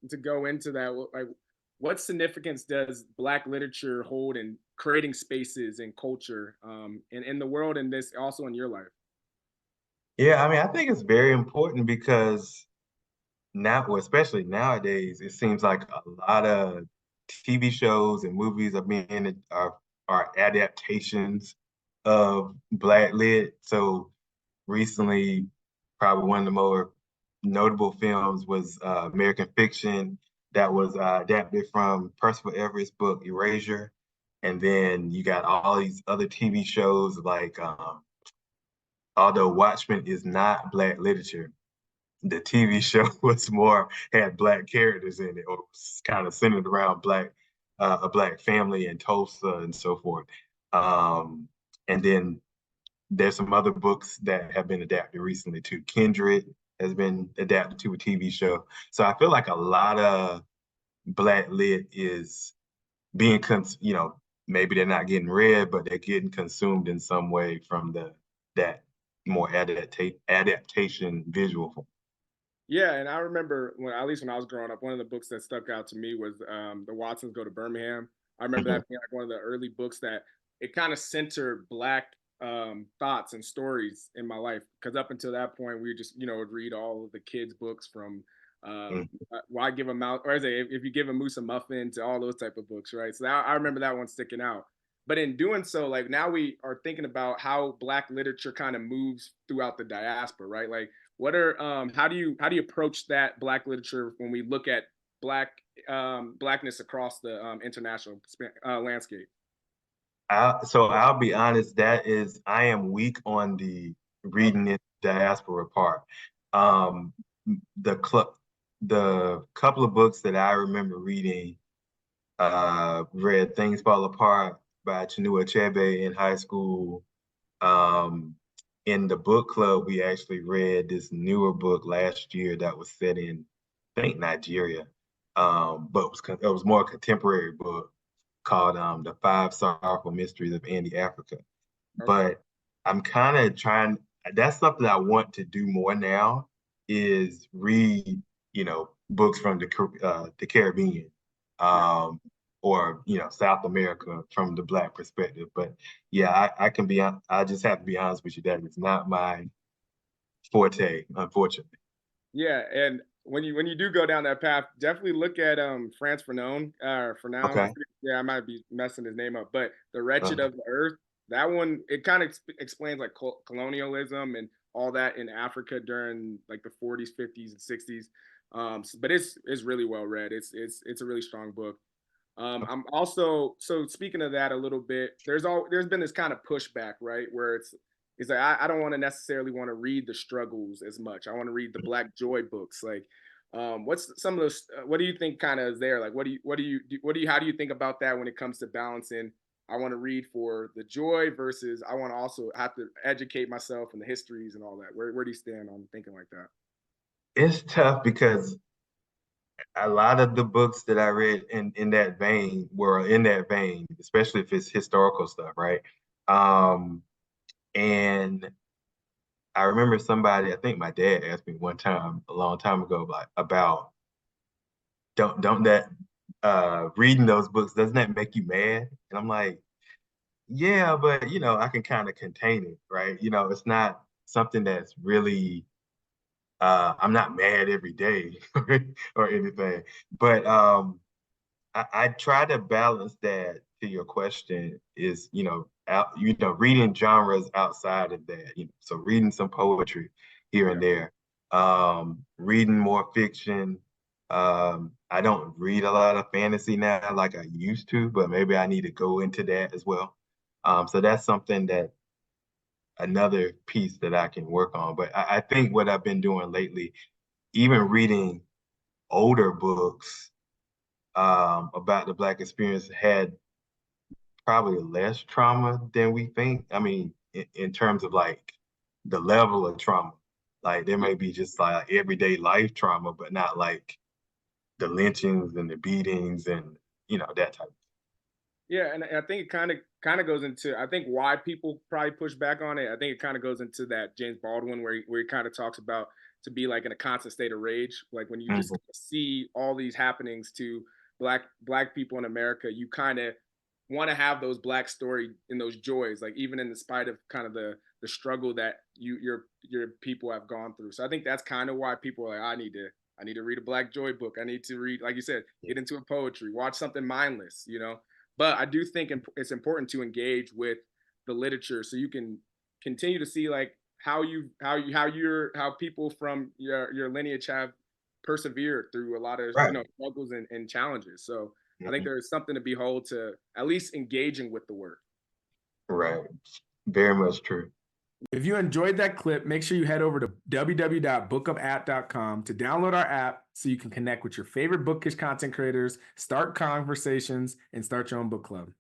to go into that, like, what significance does Black literature hold in creating spaces and culture in the world and this also in your life? Yeah, I mean, I think it's very important because now, well, especially nowadays, it seems like a lot of TV shows and movies are adaptations of Black lit. So recently, probably one of the more notable films was American Fiction that was adapted from Percival Everett's book Erasure. And then you got all these other TV shows like although Watchmen is not Black literature, the TV show was more had Black characters in it, or was kind of centered around a Black family in Tulsa and so forth. Um, and then there's some other books that have been adapted recently too. Kindred has been adapted to a TV show. So I feel like a lot of Black lit is maybe they're not getting read, but they're getting consumed in some way from that more adaptation visual form. Yeah, and I remember when, at least when I was growing up, one of the books that stuck out to me was the Watsons Go to Birmingham. I remember Mhm. that being like one of the early books that it kind of centered Black thoughts and stories in my life. Because up until that point, we just would read all of the kids' books from Mhm. Why Give a Mouse, or is it if you give a moose a muffin, to all those type of books, right? So I remember that one sticking out. But in doing so, like now we are thinking about how Black literature kind of moves throughout the diaspora, right? Like what are how do you approach that Black literature when we look at blackness across the international landscape? So I'll be honest, I am weak on the Okay. reading in diaspora part. Um, the club, the couple of books that I remember reading, read Things Fall Apart by Chinua Achebe in high school. Um, in the book club, we actually read this newer book last year that was set in, I think, Nigeria. But it was more a contemporary book called The Five Sorrowful Mysteries of Andy Africa. Okay. But I'm kind of trying, that's something I want to do more now is read, books from the Caribbean, Yeah. um, or, South America from the Black perspective. But yeah, I just have to be honest with you that it's not my forte, unfortunately. Yeah, and when you do go down that path, definitely look at France Fanon for now. Okay. Yeah, I might be messing his name up, but The Wretched Uh, of the Earth, that one, it kind of explains like colonialism and all that in Africa during like the 40s, 50s, and 60s. But it's really well read. It's a really strong book. I'm also, so speaking of that a little bit, there's been this kind of pushback, right? Where it's like I don't want to necessarily want to read the struggles as much. I want to read the Black joy books. Like, what's some of those? What do you think kind of is there? Like, how do you think about that when it comes to balancing? I want to read for the joy versus I want to also have to educate myself in the histories and all that. Where do you stand on thinking like that? it's tough because a lot of the books that I read in that vein were in that vein, especially if it's historical stuff, right? Um, and I remember somebody, I think my dad asked me one time a long time ago about don't that reading those books, doesn't that make you mad? And I'm like, yeah, but I can kind of contain it, right? It's not something that's really I'm not mad every day or anything. But I try to balance that to your question is, reading genres outside of that, so reading some poetry here Yeah. and there, reading more fiction. I don't read a lot of fantasy now like I used to, but maybe I need to go into that as well. So that's something that another piece that I can work on. But I think what I've been doing lately, even reading older books about the Black experience had probably less trauma than we think. I mean, in terms of like the level of trauma, like there may be just like everyday life trauma, but not like the lynchings and the beatings and that type. Yeah, and I think it kind of goes into, I think why people probably push back on it. I think it kind of goes into that James Baldwin where he kind of talks about to be like in a constant state of rage. Like when you just Mhm. see all these happenings to black people in America, you kind of want to have those black story and those joys, like even in the spite of kind of the struggle that your people have gone through. So I think that's kind of why people are like, I need to read a Black Joy book. I need to read, like you said, get into a poetry, watch something mindless, you know. But I do think it's important to engage with the literature so you can continue to see like how people from your lineage have persevered through a lot of Right. struggles and challenges. So I think Mhm. there's something to behold to at least engaging with the work. Right. Very much true. If you enjoyed that clip, make sure you head over to www.bookumapp.com to download our app so you can connect with your favorite bookish content creators, start conversations, and start your own book club.